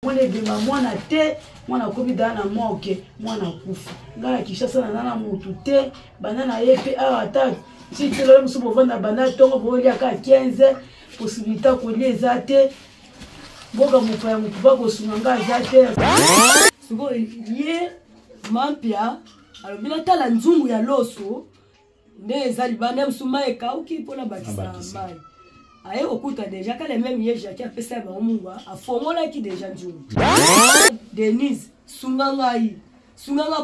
Mwana ebima mwana te mwana komi dana moke mwana kufa ngala kishasa na nana mutu te banana yepe ata si telo musu bovanda bana tongo bolia ka 15 possibilité kolia ezate boga mupaya mutu bako sunanga ezate sugo ye mampia alobina tala nzungu ya loso nde ezali bana musuma ekauki pona bakisa mai. Aye okuta déjà quand les mêmes yeux Jacques a fait ça ba munga a fongola ki déjà nzungu. Denise sunganga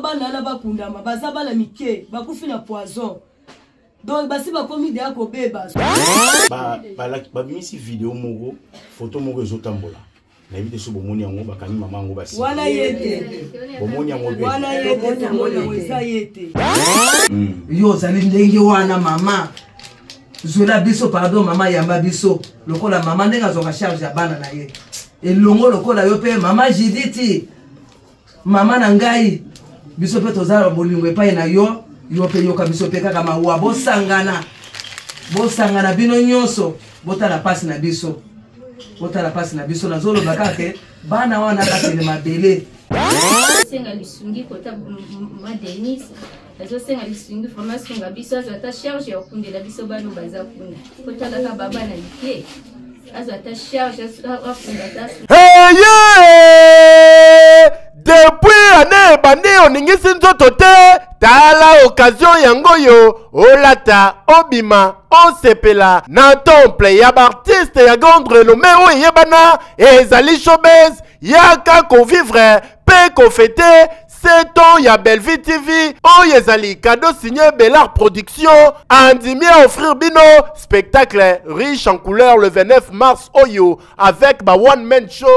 bana na bakundama bazaba la mike bakufi na poison. Donc basi ba komi de akobeba. Ba misi vidéo moko photo moko ezotambola. Na éviter so bomoni yango bakani mama yango basi. Wana yete. Bomoni yango be. Wana yete ngolo eza yete. Yo zali ndenge wana mama. Zola biso pardon mama yamba biso lokola mama ndenga zonga charge ya bana na ye elongo lokola yo pe mama jiditi mama na ngai biso pe tozala bolingo epai na yo pe yoka biso pe kaka mawa bosangana bino nyonso botala pasi na biso na zolo bakake bana wana katele mabele senga lisungi kota ma Denise azo senga lisungi formation ga biso azo ta charge ya kundela biso bano baza kuna kota la baba na liké azo ta charge afunda ta depuis année bande oningisi nzoto te tala occasion yango yo olata obima osepela na temple ya artiste ya grande renommée o yebana ezali showbiz yaka ko vivre pe ko fêter 7 ans ya Belleville TV oyezali cadeau signé Bellard Production andimi à offrir bino spectacle riche en couleurs le 29 mars oyo avec ba one man show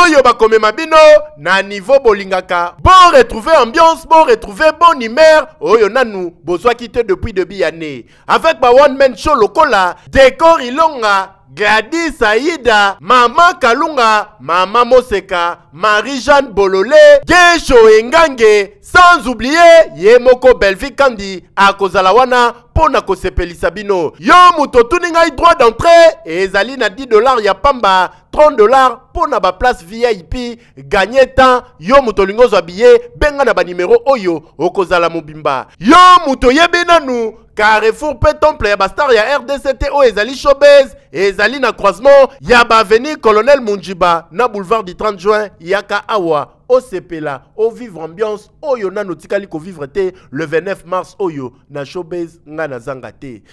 oyo ba komema bino na niveau bolingaka bon retrouver ambiance bon retrouver bon humeur oyo nanu bozwa quitté depuis début année avec ba one man show lokola décor ilonga Gladys Aïda, Maman Kalunga, Maman Moseka, Marie-Jeanne Bololé, Gesho Engange, sans oublier Yemoko Belleville Kandi, Akozalawana, Pona Kosepelisa bino. Yo muto tuninga droit d'entrée, et ezali na $10 ya pamba, $30 pona ba place VIP, gagner temps, yo muto lingo zo billet, benga na ba numéro oyo, okozala mobimba. Yo muto yebenanu, Carrefour pe temple ya bastar ya RDCT o ezali showbiz ezali na croisement ya ba avenue Colonel Munjiba na boulevard du 30 juin yaka awa o sepela o vivre ambiance oyo na notikali ko vivre te le 29 mars oyo na showbiz nga na zanga te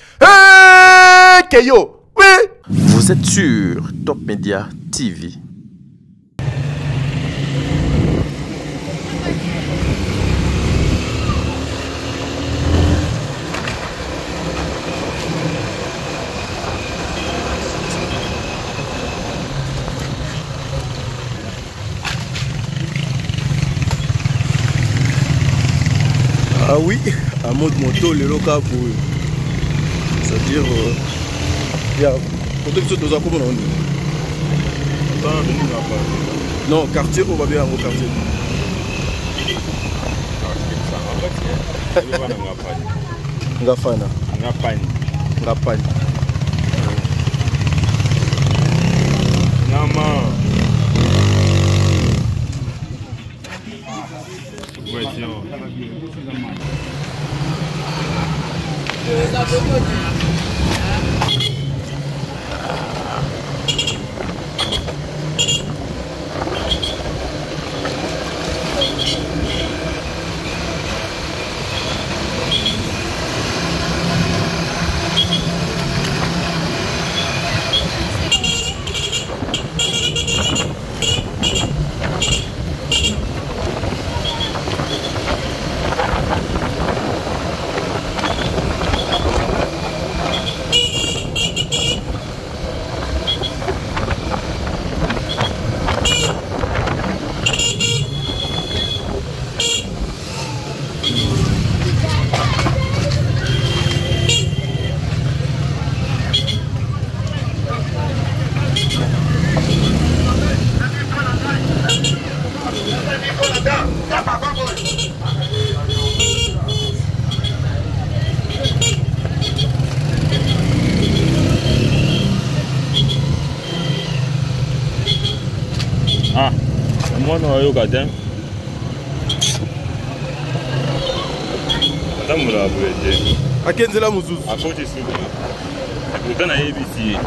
keyo oui vous êtes sur Top Media TV. Ah oui, à mode moto, le local pour c'est-à-dire il y a côté de nos accords non, quartier on va bien au quartier. Ngafana. Ngapani. Nama. mwana oyoka te atambola boye te akenzela mosusu akoti suka pourtant nayebisi ye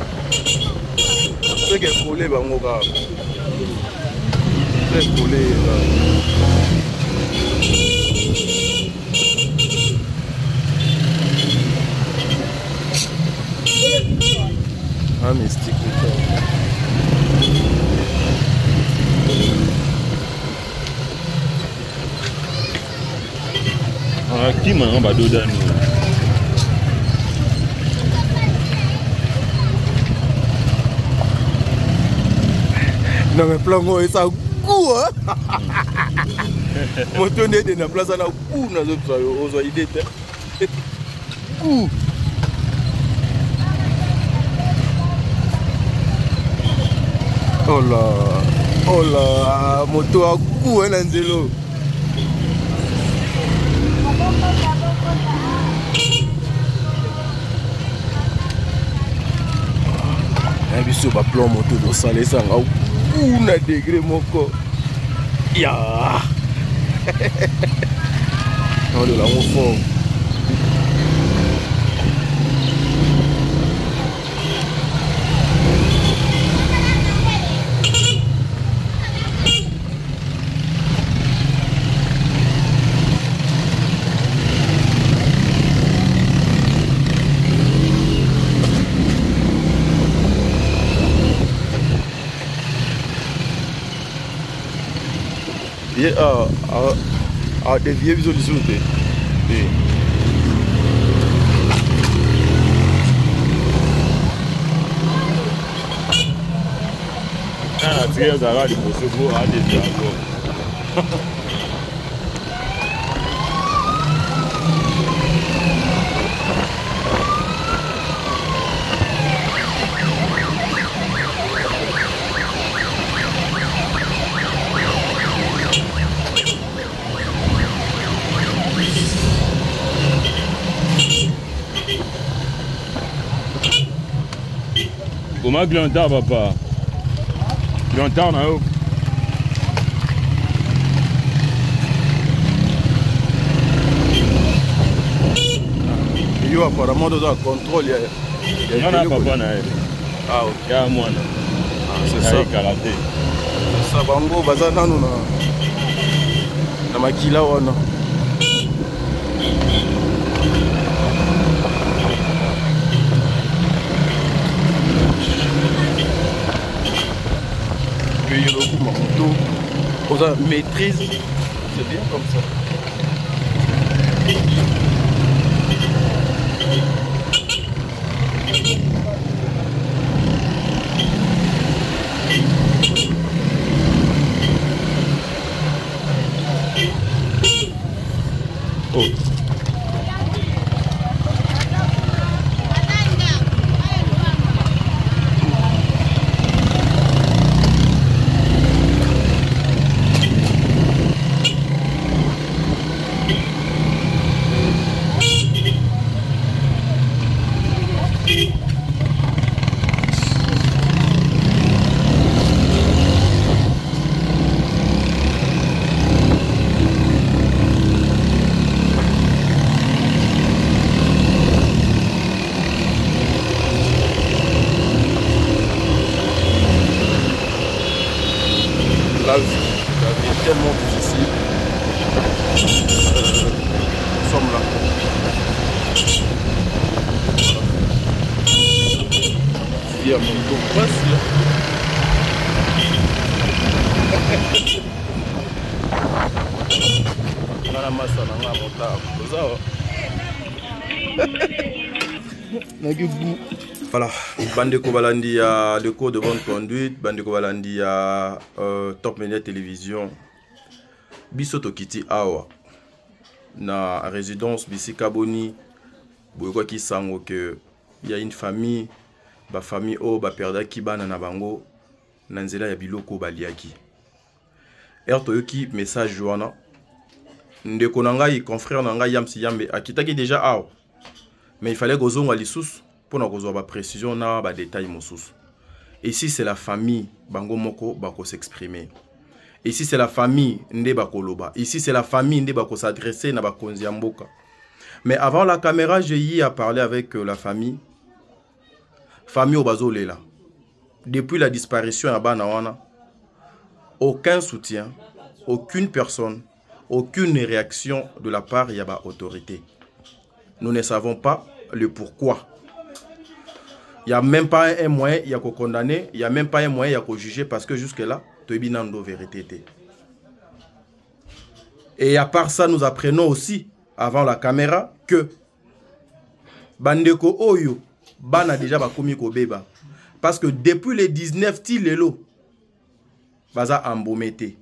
seke ekole bango kaka ekole mystique akima nango badodani na me plango esa ku moto ndete na place na ku na zo tsa yo ozo ide te ku Hola, moto a ku na nzelo biso ba plan moto do sale sanga una degré moko ya on de la fort dévier visualisation te na tike ozalaka liboso po adevie yango Comment Glantard, papa? Glantard, non? Yo, apparemment, dans un contrôle, il y a un papa. Ah, ok. Il y a un moine. C'est ça. Karaté. Ça, bango, bazana, nous, na makila, wana. Ma moto, on maîtrise, c'est bien comme ça. Oh. La vie est tellement difficile. Nous sommes là. Il y a mon dos facile. La masse à la montagne. Voilà, Bandeko Balandi à le cours de bonne conduite, Bandeko Balandi à Top Media Télévision, Bisoto Kiti Awa, na résidence Bisi Kaboni, Boyko qui sango que il y a une famille, ba famille o ba perda ki bana na bango, nanzela ya biloko baliaki. Ertoyoki message joana, ndeko nangai confrère nangai yamsi yambe akitaki déjà awa, mais il fallait gozo ngwa lisusu. Pour avoir des précisions, des détails. Ici, c'est la famille Bango Moko Bako s'exprimer. Ici, c'est la famille Ndeba Koloba. Ici, c'est la famille Ndeba ko s'adresser na bakonzi mboka. Mais avant la caméra, j'ai eu à parler avec la famille. Famille Obazolela. Depuis la disparition à Banawana, aucun soutien, aucune personne, aucune réaction de la part de l'autorité. Nous ne savons pas le pourquoi. Il n'y a même pas un moyen de condamner, il n'y a même pas un moyen de juger parce que jusque-là, tu es dans la vérité. Et à part ça, nous apprenons aussi, avant la caméra, que Bandeko Oyo, Bana déjà bakomi ko beba. Parce que depuis les 19 Tilelo, Baza Ambomete.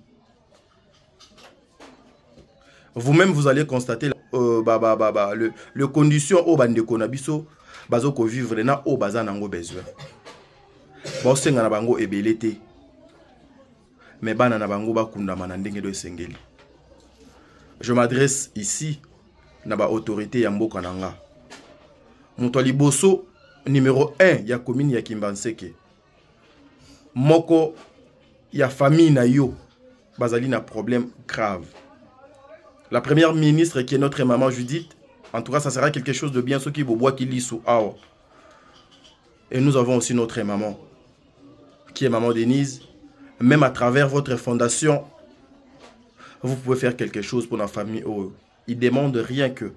Vous-même, vous allez constater le condition au Bandeko Nabiso, Bazo ko vivre na au Baza nango besoin. Bosenga na bango ebelete. Mais Bana na bango bakunda manandenge do sengeli. Je m'adresse ici na ba autorité ya mboka nanga. Mutoli Bosso numéro 1 ya commune ya Kimbanseke. Moko ya famille na yo bazali na problème grave. La première ministre qui est notre maman Judith, en tout cas ça sera quelque chose de bien ce qui boboa qui lit sous awa. Et nous avons aussi notre maman qui est maman Denise. Même à travers votre fondation, vous pouvez faire quelque chose pour la famille. Oh, il demande rien que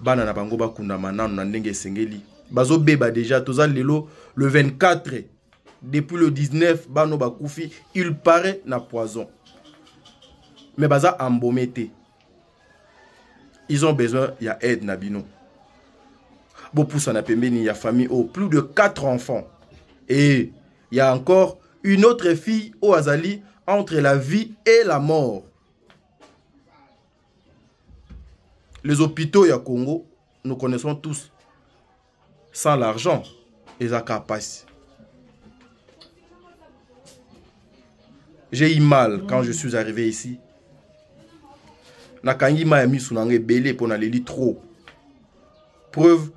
Banana Bango Bakunda Manan Nandenge Sengeli. Bazo Beba déjà, Toza Lelo, le 24, depuis le 19, Bano Bakoufi, il paraît na poison. Mais Baza Ambomete. Ils ont besoin, il y a aide Nabino. Bopoussa Napembeni, il y a famille, oh, plus de 4 enfants. Et il y a encore une autre fille au Azali entre la vie et la mort. Les hôpitaux à Congo, nous connaissons tous. Sans l'argent, ils ont capacité. J'ai eu mal quand je suis arrivé ici. Nakangi m'a mis sous l'angle belé pour n'aller lire trop. Preuve,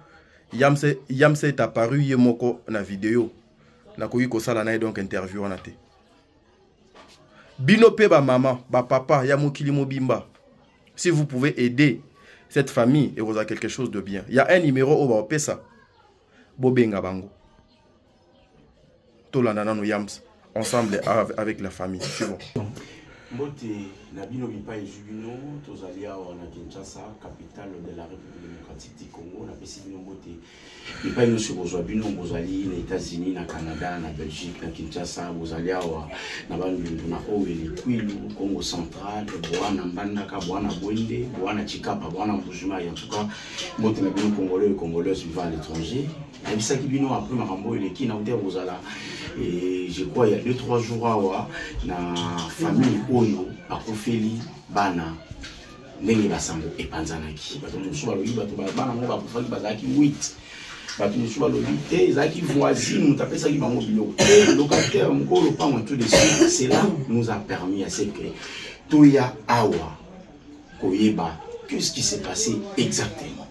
Yamse est apparu yemoko na vidéo. Nakoyi ko sala na donc interview en até. Bino pe ba maman, ba papa, yamokili mobimba. Si vous pouvez aider cette famille et vous avez quelque chose de bien. Il y a un numéro au bas pesa. Bobenga bango. Tolandana no yams ensemble avec la famille. C'est bon. Mbote Nabino Bipa et Jubino, Tozalia na Kinshasa, capitale de la République démocratique du Congo, na Pesibino Mbote. Bipa et Monsieur Bozwabino, Bozali, les États-Unis, na Canada, na Belgique, na Kinshasa, Bozalia, na Bandu, na Owe, Kwilu, Congo central, Boana Mbandaka, Boana Bwende, Boana Chikapa, Boana Mbujuma, en tout cas, Mbote Nabino Congolais et Congolaises vivant à l'étranger. Et puis ça qui vient après Marambo et les qui n'ont Bozala. Et je crois il y a 2-3 jours à la famille Oyo à Kofeli Bana Nenge Basango et Panzanaki. Bato Moussou Aloyi, Bato Bana Mo Bakofali Bazaki 8. Bato Moussou Aloyi, et Zaki voisine, nous tapons ça qui m'a mobile. Le locataire, mon le pas en tout de suite. C'est là nous a permis à ce que Toya Awa Koyeba, qu'est-ce qui s'est passé exactement?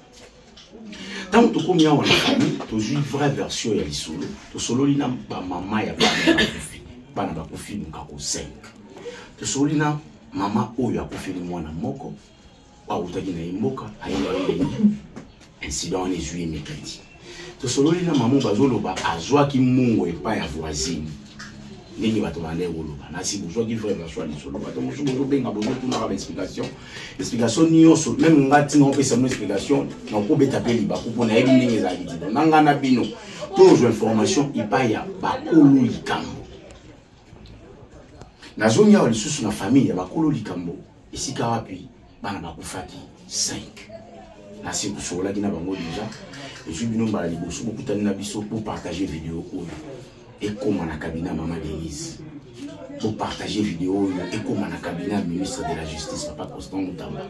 Tant que tu as une famille, tu as une vraie version de l'isolo. Tu as une maman qui a fait 5. Tu as une maman qui a fait moko. Incident en juillet mercredi. Tu as une maman qui a fait un voisine. Nini bato bande woloba na si bozo ki vrai version ni solo bato mosu bozo benga bozo tuna ba explication nyonso même ngati no pesa no explication na ko beta pe liba ko pona ebi ndenge za lidi nanga na bino toujours information ipaya bakolo likambo na zone ya lisusu na famille ya bakolo likambo esika wapi bana bakufaki 5 na si bosola kina bango déjà et je bino ba liboso bokutani na biso pour partager vidéo oyo. Et comment na cabinet Maman Denise pour partager vidéo et comment na cabinet ministre de la justice Papa Constant Moutamba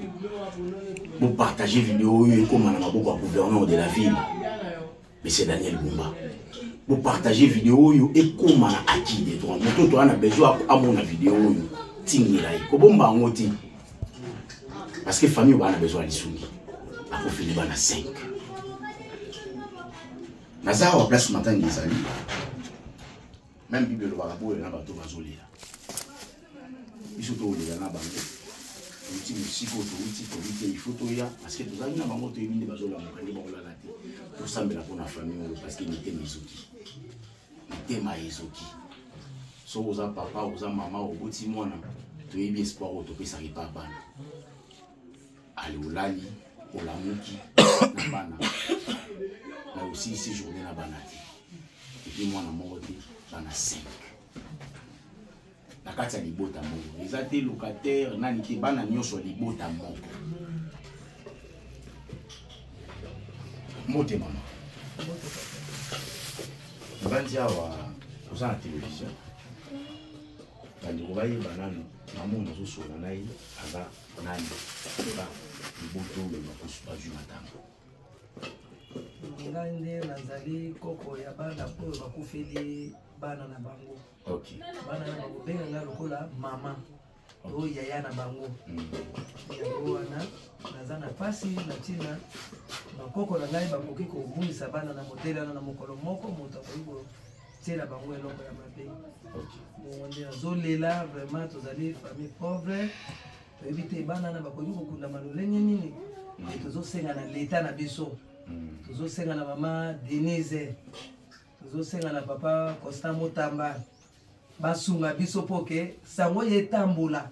pour partager vidéo et comment na maboko gouverneur de la ville Monsieur Daniel Bumba pour partager vidéo et comment na acquis des droits moto to ana besoin à mon vidéo tingila ko bomba ngoti parce que famille ba na besoin lisuni ako fili bana 5 naza wa place matin ngizali. Même Bible le Barabo et la bateau Bazolia. biso tolela na bango outi mosiko touti tobi te il faut toya parce que tozali na bango toyebi nde bazolamuka nde bakolala te tosambela mpona famille oyo parce que mitema ezoki mitema ezoki so oza papa oza mama oboti mwana toyebi espoir oyo topesaka epa bana ale olali olamuki na bana na aussi ici journée na bana te epuis mwana moko te bana 5 na kati ya libota moko eza te locataire nani te bana nyonso libota moko mote mama bandi awa oza na télévision bandeko bayeba nano mamo nazosola na ye aza nani ba liboto oyo bazwi matango ngai nde nazali koko ya bana oyo bakufeli bana na bango bana na bango benga ngai lokola mama oyo yaya na bango yango wana naza na pasi na ntina bakoko na ngai bakoki komonisa bana na modele wana na mokolo moko moto akoki kotiela bango eloko ya mabe bongo nde nazolela vraiment tozali famille pauvre toyebi te bana na bakoki kokundama lolenge nini tozosenga na leta na biso tozosenga na mama Denise tozosenga na papa Constant Motamba basunga biso poke sango etambola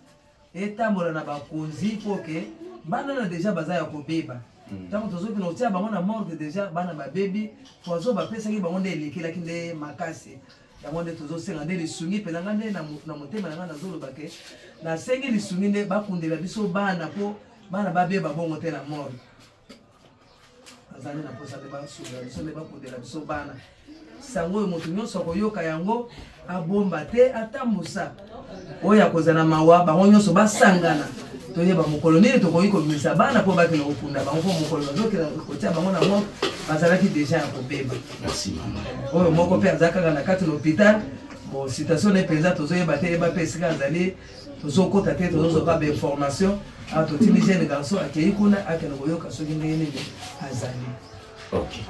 na bakonzi poke bana na deja baza ya kobeba tango tozoki na otia bango na morgue deja bana babebi pozo bapesaki bango nde elekelaki nde makasi yango nde tozosenga nde lisungi mpenza nga nde na motema na nga nazoloba ke nasengi lisungi nde bakundela biso bana mpo bana babeba bongo te na morgue azali na posa nde basunga biso nde bakundela biso bana sango oyo moto nyonso akoyoka yango abomba te atambusa oyo akozala mawa bango nyonso basangana toyeba mokolo nini tokoki komisa bana mpo bakende kokunda bango mpo mokolo bazokela kotia bango na moko bazalaki deja ya kobeba oyo moko mpe aza kaka na kati na hôpital bon situation na mpenza tozoyeba te yeba mpe esika azali tozokota te tozozoka bainformation totimi jeune garçon akei kuna akende koyoka soki ndenge nini azali ok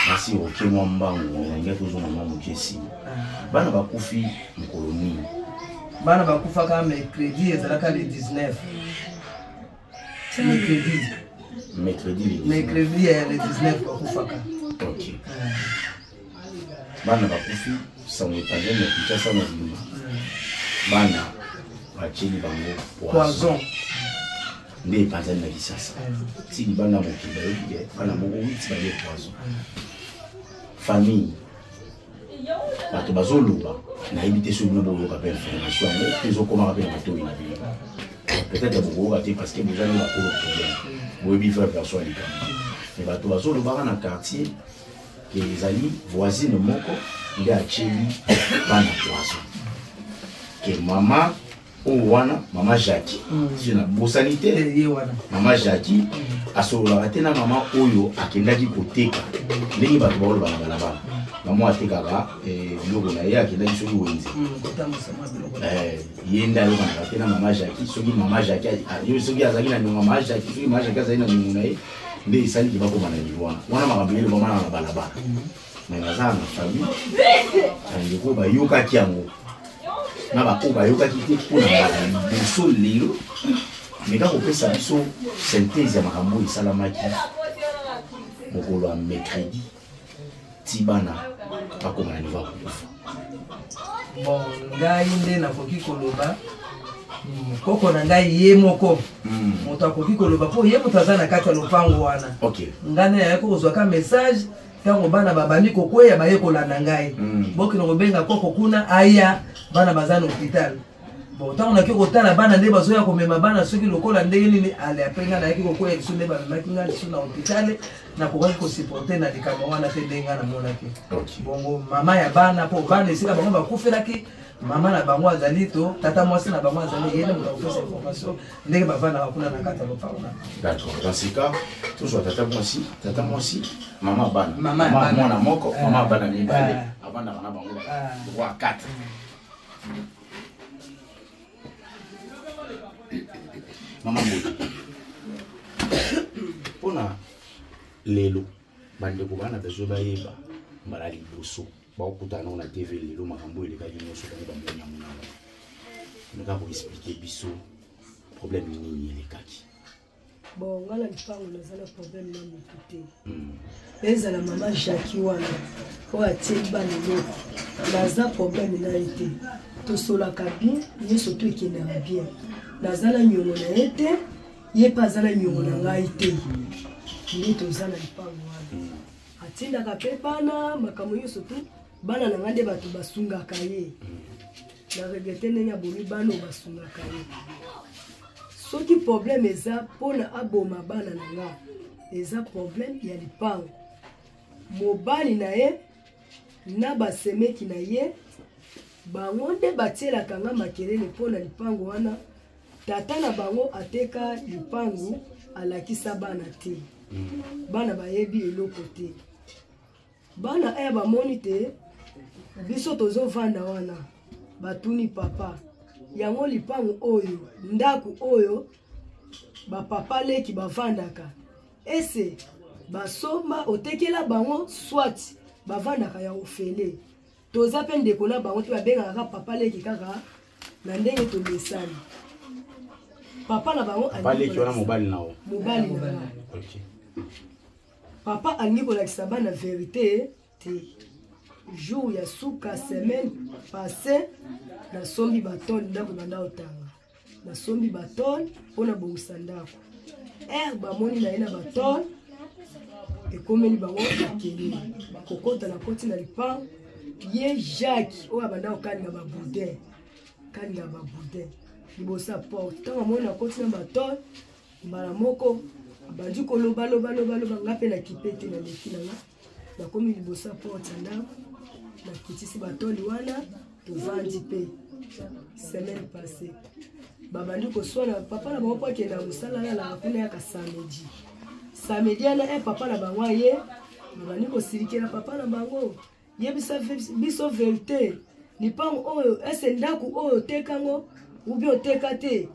merci ok mwa mbango nge tozonga mwa moke nsima bana bakufi mokolo nini bana bakufaka mercredi ezalaka le 19 mercredi ya le 19 bakufaka ok bana bakufi sango epanzani ya kinshasa na zima bana batieli bango poison nde epanzani na kisasa tili bana mokili bayoki bana moko 8 baye poison famille bato bazoloba nayebi te soki bino boyoka mpe information yango mpe ezokomaka mpe na matoi na bino peut-être bokoyoka te parce que bozali bakolo problème boyebi faire version ya likambo mais bato bazolobaka na quartier ke ezali voisine moko nde atieli bana poison ke mama oyo wana mama Jackie si na bosani te mama Jackie asololaka te na mama oyo akendaki koteka ndenge bato baoloba na balabala mama atekaka biloko na ye akendaki soki wenze ye nde alobanaka te na mama Jackie soki mama Jackie soki azalaki na niongo mama Jackie soki mama Jackie azali na niongo na ye nde esaliki bakoma na livo wana makambo ele bamana na balabala me baza na famille andeko bayokaki yango na baoyo bayokaki te mpona liboso lelo meka kopesa biso synthèse ya makambo oyo esalamaki mokolo ya mercredi ti bana bakoma na livo akokufa bon ngai nde nakoki koloba koko na ngai ye moko moto akoki koloba mpo ye moto aza na kati ya lopango wana ngai nde nayaki kozwaka message ntango bana babandi kokweya baye kolanda ngai bokende kobenga koko kuna aya bana baza na hôpital bon ntango naki kotala bana nde bazoya komema bana soki lokola ndenge nini ale apre ngai nayaki kokweya liso nde bamemaki ngai liso na hôpital nakokaki kosupporte na likambo wana te ndenge ngai namonaki bongo mama ya bana mpo bana esika bango bakufelaki mama na bango azali to tata mwasi na bango azali yene moto akopesa information ndenge bavandaka kuna na kati ya lopango na d'accord dans ce cas toujours tata mwasi mama bana mwana moko mama bana mibale avandaka na bango roi 4 mama moto mpona lelo bandeko bana bezo bayeba mbala liboso bakokutana na TV lelo makambo elekaki nyonso bango bambonyango na Nga ko expliquer biso problème nini les kaki. Bon, ngala lipango nazala problème na motuté. Eza la maman Jackie wana. O atie ba lelo. Naza problème na été. To sola kabi, ni surtout ekena bien. Nazala nyongo na été, ye pas zala nyongo na nga été. Ni to zala lipango wana. Atinda ka pepana, makambo yo surtout bana na ngande bato basunga kaye. Na regrette nenya boni bano basunga kaye. Soki problème eza pona aboma bana na nga eza problème ya lipango mobali na ye na basemeki na ye bango nde batielaka nga makelele pona lipango wana tata na bango ateka lipango alakisa bana te bana bayebi eloko te bana aya bamoni te biso tozovanda wana batuni papa yango lipango oyo ndaku oyo ba papa leki bavandaka ese basomba otekela bango swat bavandaka ya ofele toza pe ndeko na bango te babengaka papa leki kaka na ndenge tobesani papa na bango papa leki wana mobali nao mobali na okay. Papa alingi kolakisa bana vérité te jour ya suka semaine passée na sombi baton ndako banda otanga na sombi baton pona bongisa ndako bamoni na ye na baton ekomeli bango bakeli kokota na koti na lipango ye Jacques oyo abanda okalinga baboudin kalinga baboudin liboso ya porte ntango amoni na koti na baton mbala moko abandi kolobaloba nga mpe na kipe te na leki na nga nakomi liboso ya porte ya ndako nakitisi batoli wana tovandi mpe semaine passée babandi koswana papa na bango po akenda mosala yalaka kuna yaka samedi ana papa na bango aye babandi kosilikela papa na bango yebisa biso vérité lipango oyo ese ndaku oyo otekango ubi oteka te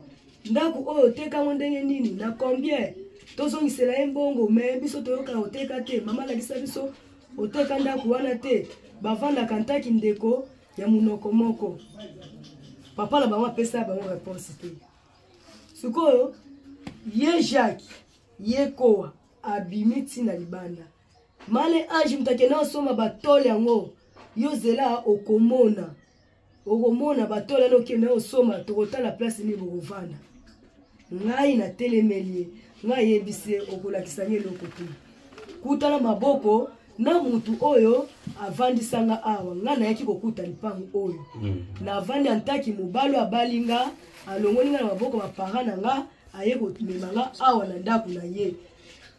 ndaku oyo otekango ndenge nini na combien tozongisela ye mbongo me biso toyoka oteka te mama alakisa biso oteka ndaku wana te bavandaka ntaki ndeko ya munoko moko papa na bango apesa bango réponse te sikoyo ye Jacques ye kowa abimi ntina libanda male ange mutakena osoma batole yango yozela okomona batole ano okende osoma tokotala place ni bokovanda ngai na telemeli ngai yebise okolakisa nye eloko te kutana maboko na mutu oyo avandisanga awa nga nayaki kokuta lipango oyo na avandi antaki mobalo abalinga alongolinga na maboko bapara na nga aye komema nga awa na ndako na ye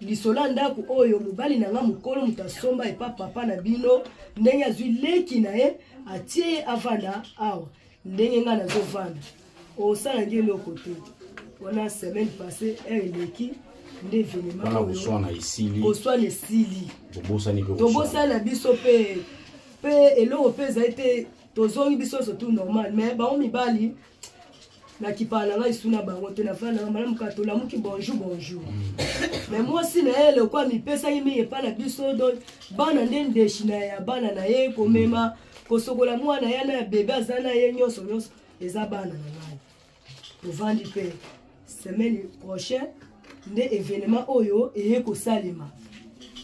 lisola ndako oyo mobali na nga mokolo mutu asomba epa papa na bino ndenge azwi leki na ye atie ye avanda awa ndenge nga nazovanda osala nge eloko te wana semaine passée eleki nde événement boswana esili boswana esili tobosana biso pe eloko pe ezali te tozongi biso surtout normal mais bango mibali nakipala na ngai suna bango te nafana na malamu ka tolamuki bonjour mais mwasi na ye lokwa mipesaki mingi epa na biso donc bana nde ndeshi na ya bana na ye komema kosokola mwana ye na bebe aza na ye nyonso eza bana na ngai tovandi mpe semaine prochaine nde événement oyo eye kosalema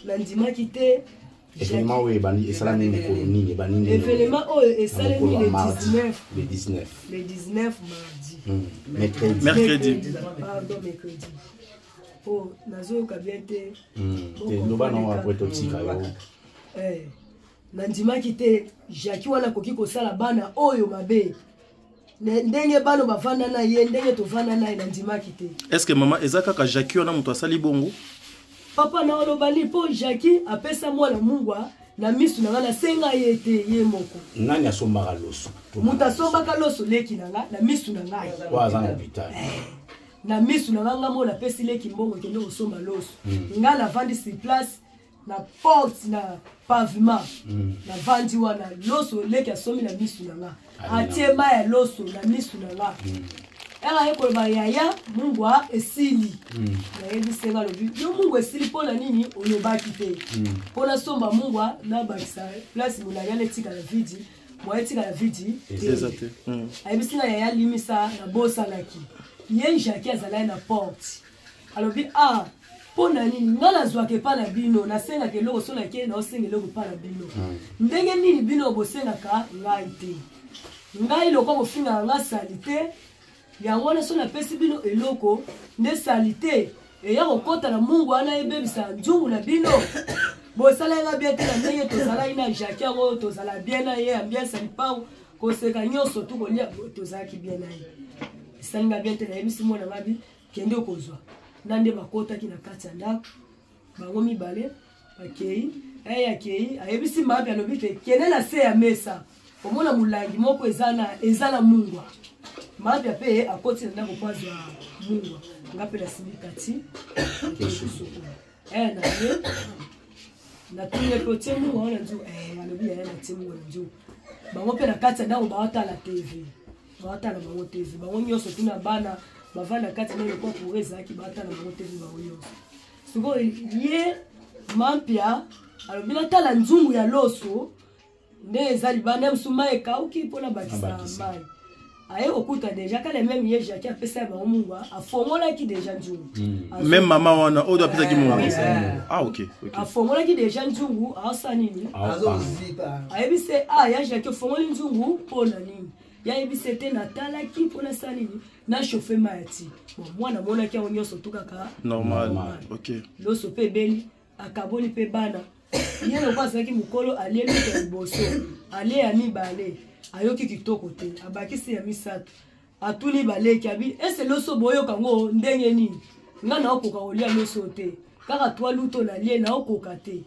nandimaki te événement oyo esalami mikolo nini événement oyo esalemi le 19 mercredi po nazoyoka bien te loba nango apres totika yo nandimaki te Jacques wana akoki kosala bana oyo mabe ndenge bano bavanda na ye ndenge tovanda na ye nandimaki te est-ce que mama eza kaka Jacques wana moto asali bongo papa na olobali po Jacques apesa mwana mungwa na misu na nga nasenga ye te ye moko nani asombaka loso moto asombaka loso leki na nga na misu na ngai waza na hôpital na misu na nga mo napesi leki mbongo kende kosomba loso nga navandi sur place na porte na pavement na vandi wana loso leki asomi na misu na nga atie ma ya loso na misu na nga era ekoloba yaya mungwa esili nayebisenga lobi yo mungwa esili mpona nini oyobaki te mpona somba mungwa nabakisa place molaya netika na vidi moyetika la vidi Exact. ayebisina yaya limisa na bosalaki ye Jackie azalaki na porte alobi ah pona nini nga nazwaka epa na bino nasengaka eloko so nake naosenga eloko epa na bino ndenge nini bino bosengaka ngai te ngai loko bofingaka nga sali te yango wana so napesi bino eloko nde sali te eya kokota na mungu wana ebebisa nzungu na bino bosalanga bien te na ndenge tozalaki na Jackie yango tozala bien na ye ambiance lipango koseka nyonso tokolia tozalaki bien na ye esalinga bien te nayebisi mwana ngabi kende okozwa nande bakotaki na kati ya ndako bango mibale bakei akei ayebisi mabi alobi te kende na se ya mesa omona molangi moko eza na mungwa mabi ape akoti na ndako po azwa mungwa nga mpe nasimbi kati naye natuni epe otie mungwa wana nzu alobi yaya natie mungwa na nzu bango mpe na kati ya ndako baotala tv baotala bango tv bango nyonso tuna bana bavanda kati na lokwa pour ezalaki batala bango tv bango nyonso sikoyo ye mampia alobi natala nzungu ya loso nde eza libanda mosu mai ekauki mpona bakisa mai aye kokuta deja kala meme ye Jackie apesa ya bango mungwa afongolaki deja nzungu même mama wana oyo apesaki mungwa ok afongolaki deja nzungu aosa nini ayebise ya Jackie ofongoli nzungu mpona nini yayebise te natalaki mpona sa nini na chauffe mayati mwana monaki yango nyonso tukaka normal ok loso mpe ebeli akaboli mpe bana ye lokwa azalaki mokolo alie luka ya liboso alie ya mibale ayoki kitoko te abakisi ya misato atuni baleki abi ese loso boyoka ngo ndenge nini nga naokoka kolia loso te kaka twa luto nalie naokoka te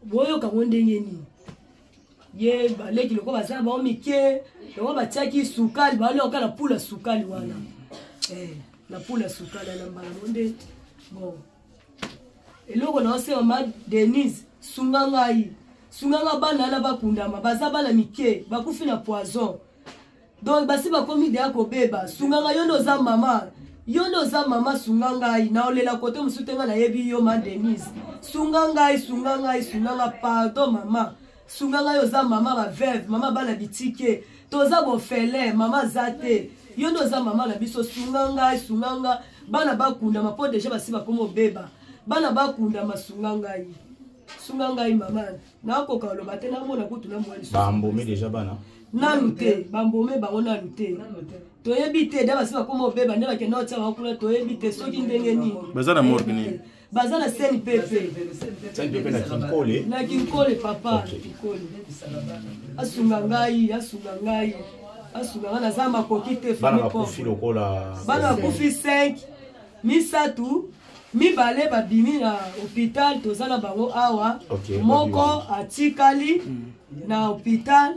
boyoka ngo ndenge nini ye baleki loko bazala bao mike loko batiaki sukali balioka na pula sukali wana na pula sukali na mbala monde bon eloko naosenga ma Denise sunga nga bana na bakundama baza bana mike bakufi na poison donc basi bakomi deya kobeba sunga nga yo ndo za mama sunga ngai naolela kote mosusu te nga nayebi yo ma Denise sunga nga pardon mama sunga ngai oza mama baveve mama bana bitike toza bofele mama za te yo ndo oza mama na biso sunga nga bana bakundama mpo deja basi bakomi obeba bana bakundama sunga ngai mama nakoka oloba te namona kutu na mwali bambome deja bana nanu te bambome bango nanu te toyebi te da basi bakomi obeba nde bakenda otia bakuna toyebi te soki ndenge nini baza na morgue nini baza na seni pepe na kinkole papa kinkole asunga ngai naza makoki te bana bakufi 5 misatu mibale babimi na hôpital toza na bango awa moko atikali na hôpital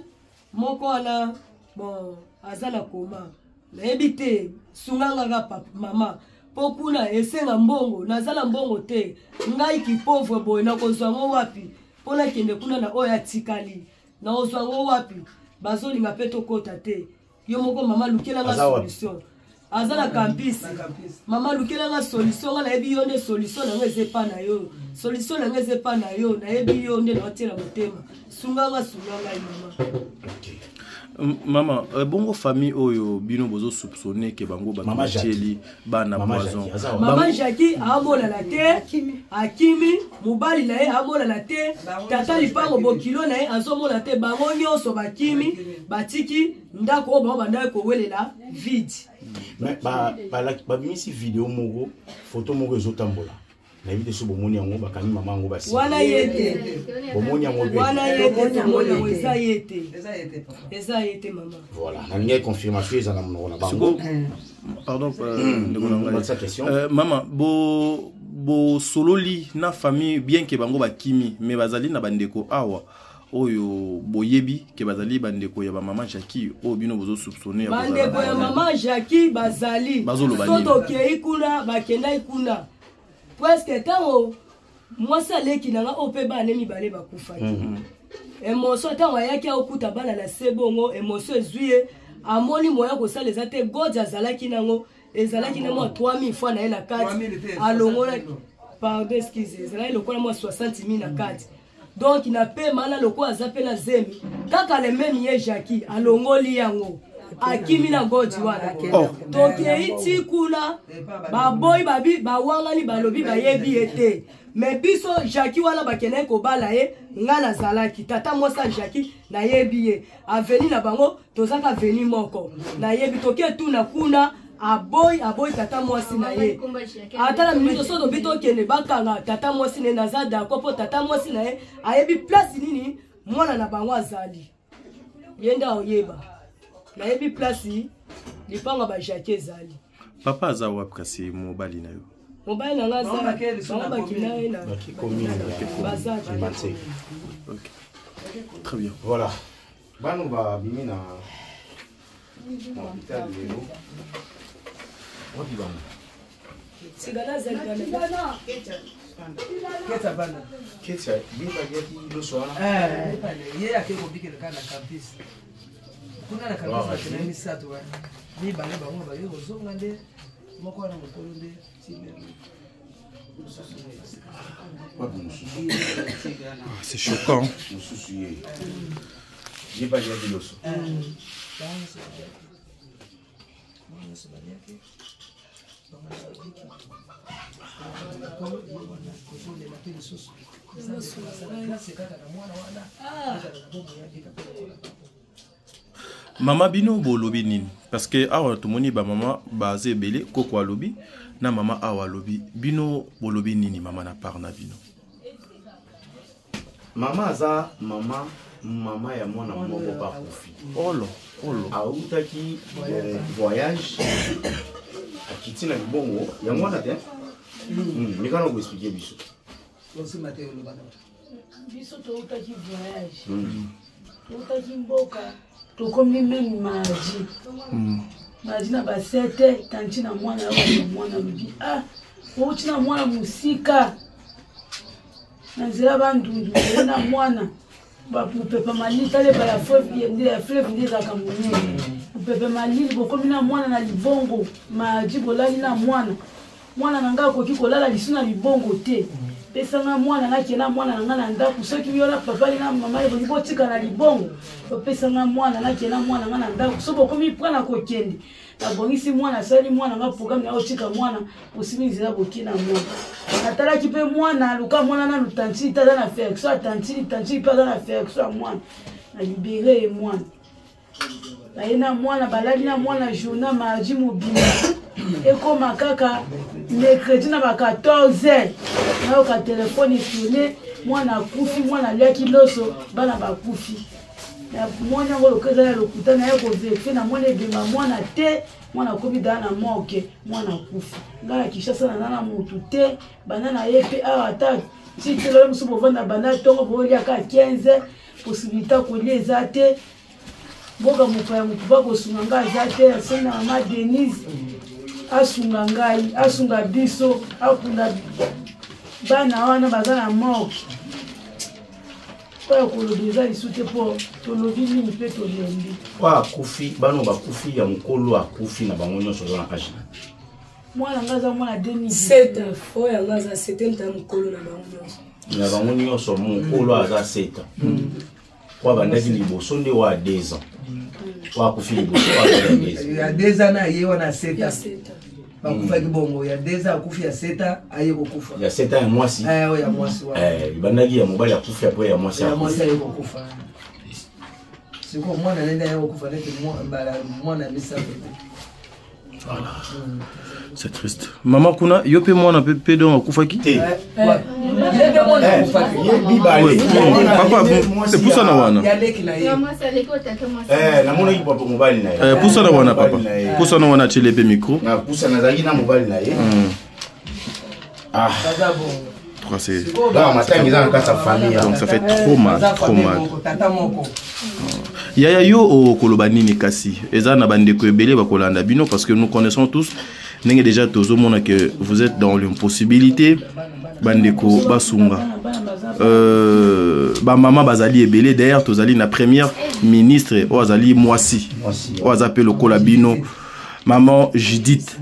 moko wana bon aza na koma nayebi te sunganga papa mama po kuna esenga mbongo nazala mbongo te ngai kipauvre boye nakozwa ngo wapi mpona kende kuna na oyo atikali nakozwa ngo wapi bazolinga mpe tokota te yo moko mama lukelanga solution aza na campus mama lukelanga solution nga nayebi yo nde solution nango ezepa na yo nayebi yo nde naotiela motema sunganga mama mama bongo famille oyo bino bozo soupçonner ke bango bakatieli bana poison mama Jackie amonana te akimi mobali na ye amonana te tata lipango bokilo na ye azomona te bango nyonso bakimi batiki ndako oyo bango bandaki kowelela vide babimisi video moko photo moko ezotambola nayebi te so bomoni yango bakangi mama yango basi wana yete bomoni yango tomoni eza yete mama voilà nalingai confirmation eza na monoko na bango pardon mama bo sololi na famille bien ke bango bakimi mais bazali na bandeko awa oyo boyebi ke bazali bandeko ya mama Jackie oyo bino bozo soupçonner bandeko ya mama Jackie bazali soto kei kuna bakenda ikuna presque tango mwasi aleki nanga oyo mpe bana mibale bakufaki emotion ntango ayaki aokuta bana na se bongo emotion ezwi ye amoni moya kosala eza te god azalaki nango ezalaki na mwa 3000 fois na ye na kati alongola pardon excuse ezalaki lokola mwa 60 000 na kati donc na pe mana loko azape na zemi kaka le même ye Jackie alongoli yango akimi na godi wana toke iti kuna baboy babi bawangani balobi bayebi ete mais biso Jackie wana bakene ko bala ye ngana zalaki tata mosa Jackie na yebi ye aveni na bango tozaka veni moko na yebi toke tuna kuna aboy tata mosi na ye atala minute so do bito kene bakanga tata mosi ne nazada kopo tata mosi na ye ayebi place nini mwana na bango azali yenda oyeba na yebi place lipanga ba Jackie ezali papa aza wapi kasi mobali na yo mobali na ngaza ba kinaye na baza OK très bien voilà bano ba bimina hôpital lelo Odibana. Sigana zelgana. Keta bana. Keta biba geti loswana. Ye akeko bikele kana campus. Kuna na campus na misatu wa. Ni bale bango ba yo zonga nde moko na mokolo nde c'est choquant. Biba geti loso. Mama bino bolobi nini parce que awa tomoni ba mama baze ebele koko alobi na mama awa alobi bino bolobi nini mama na part na bino mama aza mama ya mwana moko ba kufi olo autaki voyage akiti na libongo ya mwana te mikana ko expliquer biso biso toutaki voyage toutaki mboka tokomi meme maji na basete tanti na mwana lobi outi na mwana musika na nzela bandundu na mwana bapupepa malili tale bala fleuve nde ezalaka monene pupepe malili bokomi na mwana na libongo maji bolali na mwana na ngai akoki kolala lisu na libongo te pesanga mwana nakena mwana na ngai na ndako soki yola papa na mama ebongi botika na libongo opesanga mwana nakena mwana ngai na ndako so bokomi mpwana kokende nabongisi mwana asali mwana nga programme na otika mwana osimi nzela boki na mwana natalaki mpe mwana aluka mwana na lutantili taza na affection atantili mpe aza na affection ya mwana na libere ye mwana baye na mwana balali na mwana journal mardi mobima ekoma kaka mercredi na ba 14h nayoka telefone tourne mwana akufi mwana aliaki loso bana bakufi mwana yango lokeza ya lokuta na ye koverifie na mwana ebima mwana te mwana akomi daa na moke mwana akufi ngai ya Kinshasa na nana motu te bana na ye mpe awa ata titelo mosu bovanda banda ntongo booliaka 15 posibilité kolia eza te mboka mopaya motu bakosunga ngai aza te asengi na mama Denise asunga ngai asunga biso akunda bana wana baza na moke oyo kolobi eza lisu te mpo tolobi nini mpe tolembi oyo akufi bano bakufi ya mokolo akufi na bango nyonso oza na kagina mwana nga aza mwana 2007 oyo anga aza 7 ta mokolo na bango nyonso na bango nyonso mokolo aza 7 oyo bandaki liboso nde oyo 2 ans oyo akufi liboso oyo ya 2 ans na ye wana 7 ans bakufaki bongo ya 2 ans akufi ya 7 ans aye kokufa ya 7 ans ya mwasi oyo ya mwasi bandaki ya mobali akufi apo ya mwasi aye kokufa siko mwana nende aye kokufa nete mwana misato. Voilà. C'est triste. Maman kuna yo pe mwana pe don akufaki te. Papa c'est pour ça na wana. Na mona ki papa mobali na ye. Pour ça na wana papa. Pour ça na wana chele pe micro. Na pour ça na zaki na mobali na ye. C'est donc ça fait trop mal. Yaya yo o kolobanini kasi eza na bandeko ebele bakolanda bino parce que nous connaissons tous nenge déjà tozo mona que vous êtes dans l'impossibilité bandeko basunga ba mama bazali ebele d'ailleurs tozali na première ministre o azali mwasi o azape lokola bino maman Judith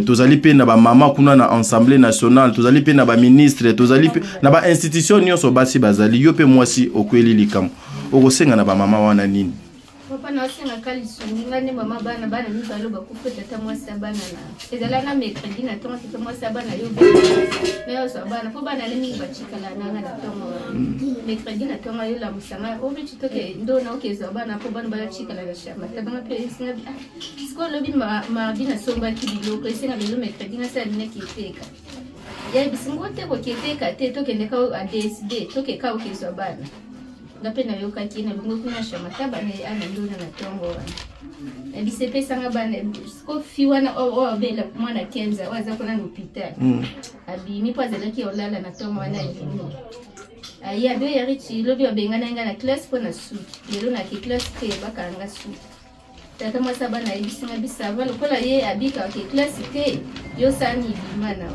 tozali pe na ba mama kuna na Assemblée nationale, tozali pe na ba ministre, tozali pe na ba institution nyonso basi bazali yo pe mwasi okweli likamo. Okosenga na ba mama wana nini? Papa na wasenga kali sunga ne mama bana mi balo ba kufa tata mwasi bana na. Ezala na mercredi na tonga tata mwasi bana yo be. Na yo so bana fo bana ni ba chikala na na tonga. Mercredi na tonga yo la musanga obi chitoke ndo na okezo bana fo bana ba chikala na shama. Tabanga pe singa sko lobi ma bina somba kibilo ko singa belo mercredi na sa ne kiteka. Ya bisingote ko kiteka te toke ne ka a DSD toke ka okezo bana. Ngape na yoka kina lungu kuna shama tabane ana ndona na tongo wana. Na bisepe sanga bana sko fiwana o bela mwana kenza waza kuna hospital. Abi mi pazela ki olala na tongo wana yino. Ya do ya richi lobi obengana nga na class pona su. Lelo na ki class ke baka nga su. Tata mwasa bana ibisinga bisava lokola ye abika ki class ke yo sani bimana.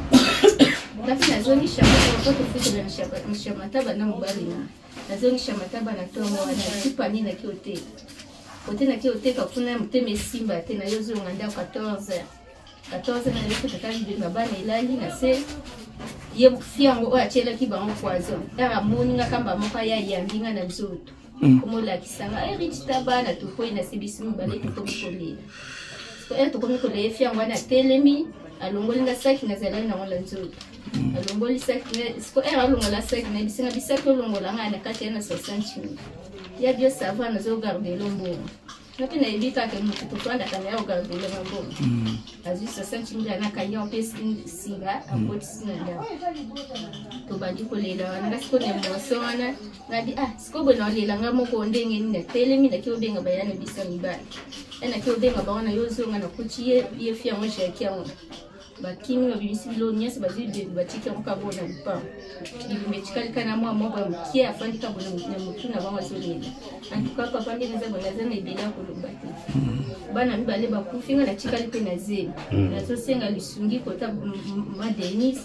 Ngapi na zoni shama ko to futa na shama tabana mubali na. Nazonisha mataba na tongo wana tipa nina kiote. Kote na kiote kakuna mteme simba tena yozo nganda 14 na yote takali bima bana ilali na se ye fiango o achela kibango kwazo. Era moninga kamba moka ya yambinga na nzoto. Komo la kisanga rich tabana to ko ina sibisimu bale to komikolela. To komikolela fiango na telemi alongolinga saki na zalani na wala nzoto. Alongoli saki sko era longola saki na bisinga bisaki longola ngana kati na 60 ya bio sava na zo garder lombo napi na ibika ke mutu twanda kana ya garder lombo azu 60 na kanya pesi singa apoti singa to bandi ko lela na sko ne mosona ngadi sko bona lela ngamo ko ndenge ni na telemi na kyo benga bayana bisami ba ena kyo benga bawana yozo ngana kuchiye ye fia mo shaki yango bakimi wa bibisi bilo nyasi bazidi batiki amuka bona mpa ibimechikali kana mwa moba mkia afandi ka bona mutu na bama zolele antuka papa ngene za bona zana ibela ko lobati bana mibale bakufinga na chikali pe na zeli nazo senga lisungi kota ma Denis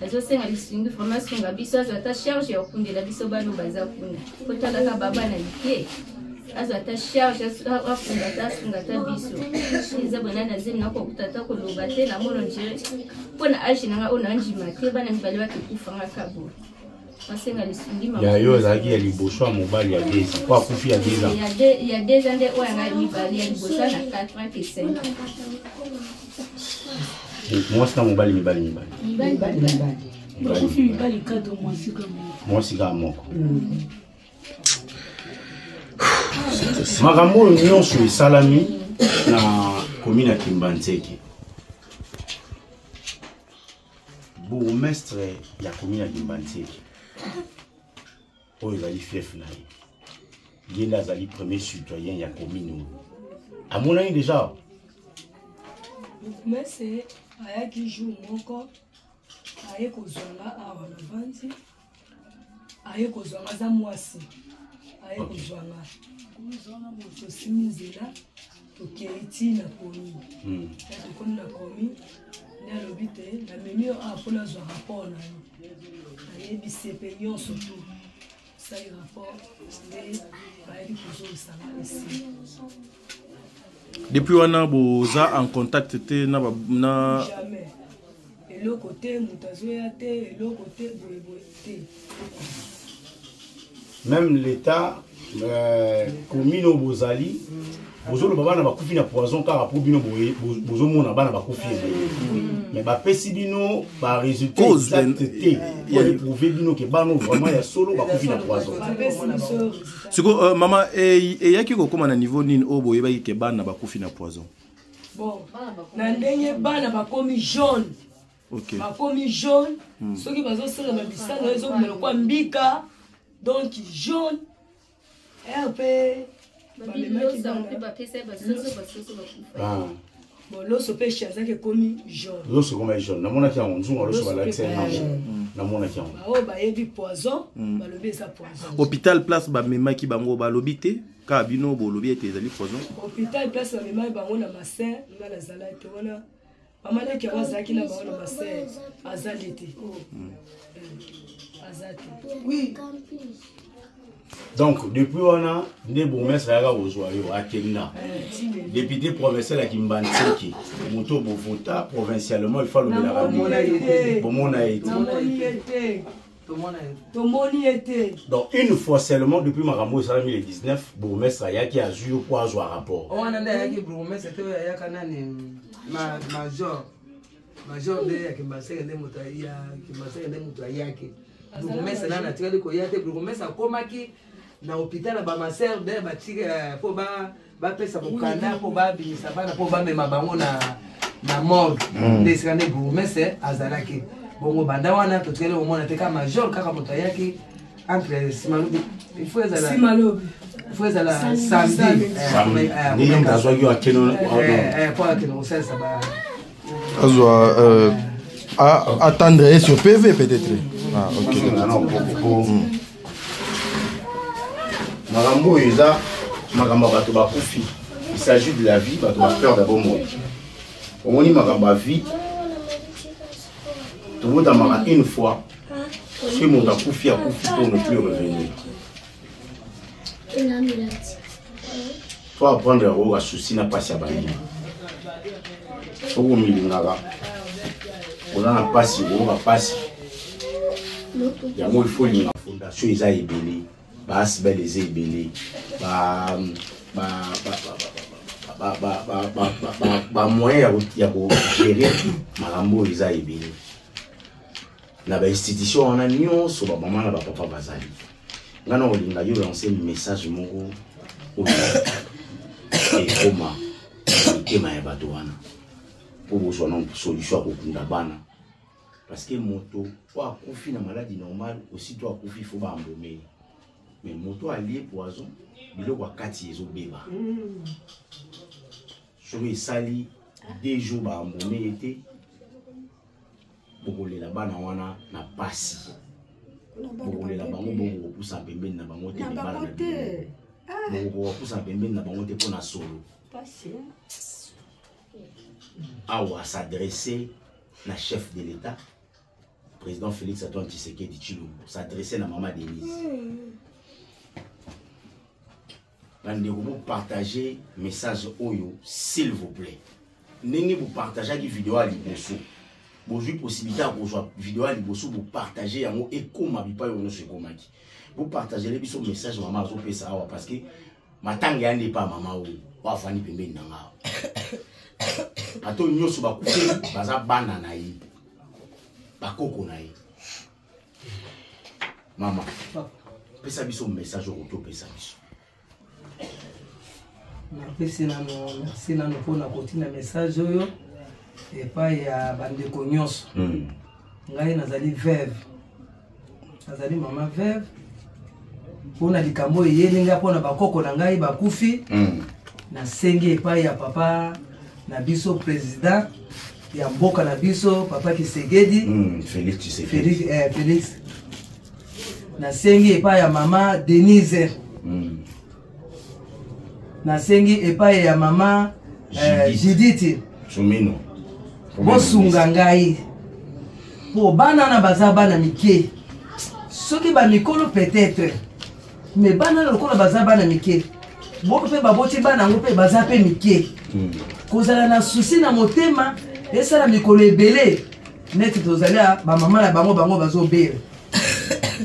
nazo senga lisungi formation ga biso ata charge ya kundela biso bano baza kuna kota la ka baba na likie azo ata charge afunga ta biso iza bona na zeli nako kutata ko lobate na mono njere pona ashi nanga ona njima te bana mibale bakufanga kabo masenga lisungi ma ya yo zaki ya liboso mobali ya deza kwa kufi ya deza ya deza nde oya mibale ya liboso na 85 moi c'est mobali mibali bakufi mibali kato mwasi kama moko makambo nyonso esalami na commune ya Kimbanzeke. Bourgmestre ya commune ya Kimbanzeke oyo ezali fief na ye ye nde azali premier citoyen ya commune amonani déjà bourgmestre ayaki jour moko aye kozwanga awa na vandi aye kozwanga aza mwasi aye kozwanga moto osimi nzela tokei ti na komi tokomi na komi nde alobi te namemi yo awa mpona azwa rapport na yo ayebisi mpe nyonso to sali rapport nde bayeli kozolisanga esi depuis wana boza en contact te na jamais eloko te moto azoya te eloko te boyeboye te même l'état commune au bozali bozolo bana bakufi na poison car pour bino boye bozomona bana bakufi mais ba pesi bino ba résultat exact te pour prouver bino que bano vraiment ya solo bakufi na poison siko mama yaki ko koma na niveau nini o boye ba ke bana bakufi na poison bon na ndenge bana bakomi jaune OK bakomi jaune soki bazosala na bisanga ezomela kwa mbika donc jaune RP bon loso pe chazake komi jaune loso comme jaune namona ki en nzunga loso balaxe namona ki en ba bayebi poison balobi ça poison hôpital place ba memaki bango balobi te ka bino bolobi ete ezali poison hôpital place ba memaki bango na bassin ngala zala te wana bamana ki wazaki na bango na bassin azali te azati oui Donc, depuis on a des bourgmestres à Kenya, député provincial à Kimbantiki, Moto Bovota, provincialement, il faut le donc, une fois seulement, depuis Marambo, ça a mis les 19, bourgmestre qui a joué pour avoir un rapport. On a dit bourgmestre, c'était major de Kimbaseke de Mutaya, Kimbaseke de Mutayaki. Bourgmestre là, naturellement, il y a des bourgmestres à Komaki. Na hôpital ba maser de ba tika po ba pesa bokanda po ba binisa bana po ba mema bango na morgue des skane bourgmestre azalaki bongo banda wana to tukele au mona teka major kaka moto yaki entre Simalobi il faut ezala samedi ni ndazwa yo akeno pour que nous ça ba azwa attendre sur PV peut-être. Ah OK. Marambo Eza, Magamba Bato Bakufi. Il s'agit de la vie, Bato Bapeur d'abord mourir. Au moins, Magamba vie, tout le monde une fois, ce monde a Koufi pour ne plus revenir. Faut apprendre à voir souci n'a pas si abandonné. Faut au milieu naga. On a pas si, on va pas si. Il y a moi il faut une fondation Eza Ebele. Bas bel les ébélés, moyen ya gérer Marambo les a ébélés. La institution on a nyonso ba maman na ba papa bazali. Ngana olinga yo lancer message moko au et comment tema ya bato wana pour vous une solution pour kunda bana parce que moto kwa kufi na maladie normale aussi toi kufi faut ba embaumer. Mais moto allié poison, il a kati yezo beba. Je vais sali 2 jours ba mbomé été pour les là-bas na passi. Pour les là-bas on pousse en pembeni na bango te bala na. On pousse en pembeni na bango te pour na solo. Awa s'adresser na chef de l'État, président Félix Antoine Tshisekedi Tshilombo, s'adresser na maman Denise. Vous partagez message Oyo, s'il vous plaît. Vous partagez la vidéo à l'Ibosso. Vous avez possibilité de voir la vidéo à l'Ibosso, vous partagez et comment vous partagez les messages maman parce que ma tangue n'est pas maman ou pas Fanny Pembe Nanga. Pato nyoso ba couper baza banana yi. Ba koko na yi. Maman. Pesa biso message au retour pesa biso. Merci nano mpona kotina message oyo epai ya bandeko nyonso. Ngai nazali veuve, nazali mama veuve mpona likambo eyelinga mpona bakoko na ngai bakufi. Nasengi epai ya papa na biso président ya mboka na biso papa Tshisekedi Félix. Nasengi epai ya mama Denise. Nasengi epai ya mama Judith Sumino bosunga ngai po bana na baza bana mike soki ba mikolo peut-être mais bana lokola baza bana mike boko pe baboti bana ngo pe baza pe mike kozala na souci na motema esala mikolo ebele neti tozala ba mama na bango bazobela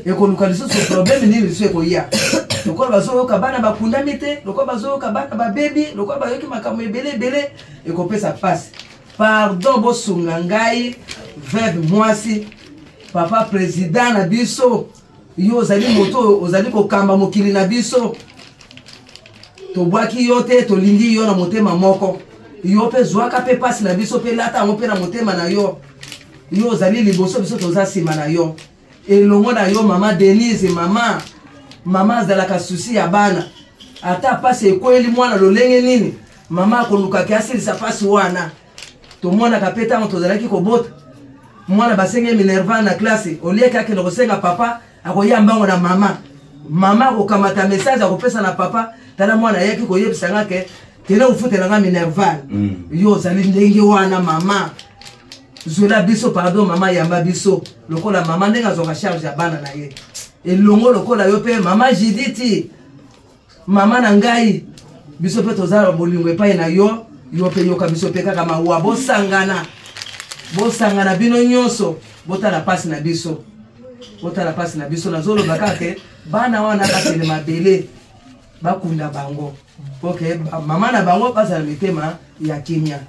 ekoluka lisusu problème ni lisusu ekoya lokola bazoyoka bana bakundami te lokola bazoyoka bana babebi lokola bayoki makambo ebele ekopesa pasi. Pardon bosunga ngai veuve mwasi papa président na biso yo ozali moto ozali kokamba mokili na biso tobwaki yo te tolingi yo na motema moko yo pe zwaka pe pasi na biso pe lata ngo pe na motema na yo yo ozali liboso biso toza sima na yo elongo na yo mama Denise mama azalaka susi ya bana ata pasi ekweli mwana lolenge nini mama akoluka kiasilisa pasi wana tomona kapeta ngo tozalaki kobota mwana basenge minerva na classe olieka ke nosenga papa akoyamba na mama kokamata message akopesa na papa tala mwana yaki koyebisa ngake tena ufutela nga minerva yo zali ndenge wana mama zola biso pardon mama yamba biso lokola mama ndenga zoka charge ya bana na ye elongo lokola yo pe mama Judith mama na ngai biso pe tozala bolingo epai na yo yo pe yoka biso pe kaka mawa bosangana bino nyonso botala pasi na biso nazoloba kaka bana wana bakende mabele bakunda bango ok mama na bango bazala mitema ya kimia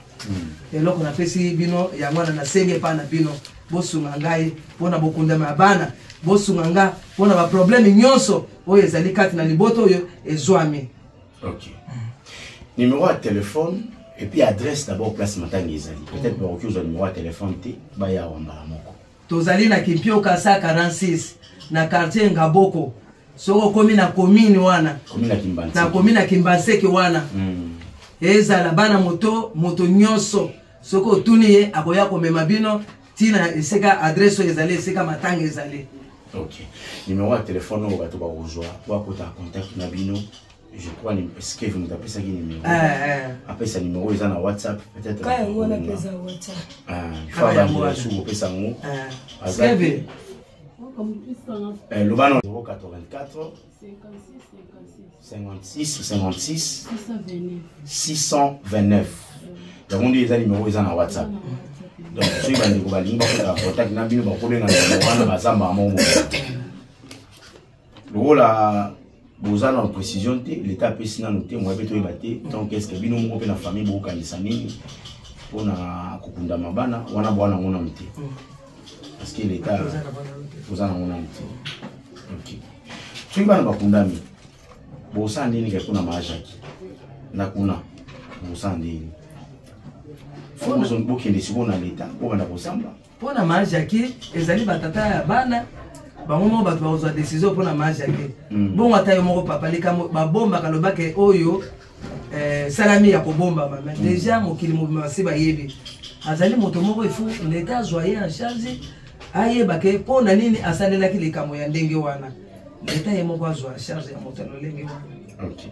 eloko napesi bino yango wana nasenge pa na bino bosunga ngai mpona bokundama ya bana bosunga nga mpona baproblème nyonso oyo ezali kati na liboto oyo ezwami. Ok. Numéro de téléphone et puis adresse d'abord place Matanga ezali. Peut-être ba okizo numéro de téléphone te ba ya wambala moko. Tozali na Kimpio Kasa 46 na quartier Ngaboko. Soko komi na commune wana. Commune na Kimbanseke wana. Ezala bana moto nyonso. Soko tuni ye akoya komema bino tina eseka adresse ezali eseka Matanga ezali. Ok. Numéro de téléphone on va to ba rejoindre pour avoir contact na bino. Je crois est-ce que vous me tapez ça qui numéro après ça numéro ils en WhatsApp peut-être quand on a pesa WhatsApp il faut avoir sur vous pesa mo le ballon 084 56 629 donc on dit les numéros ils en WhatsApp donc si vous avez contact na bino ba ko na wana bazamba mo le rôle à Boza en précision, l'État peut s'y noter, moi, je vais battre. Donc, est-ce que bino mo pe na famille bo kanisa nini pona kokunda mabana wana bwana ngona mte. Parce que l'État boza na ngona mte. OK. Tu bana bakundami. Boza ndini ke kuna majaki. Na kuna boza ndini. Faut nous on bokende sibona l'État, bo bana bosamba. Pona majaki ezali batata ya bana. Bango bato bazwa décision pour na majaki. Bon atayo moko papa lika ba bomba kaloba ke oyo salami ya kobomba mama. Déjà mokili mobimasi ba yebi. Azali moto moko ifu l'État joyeux en charge ayeba ke pona nini asalela ki likamo ya ndenge wana. L'État yemoko azwa charge ya moto lolenge wana. OK.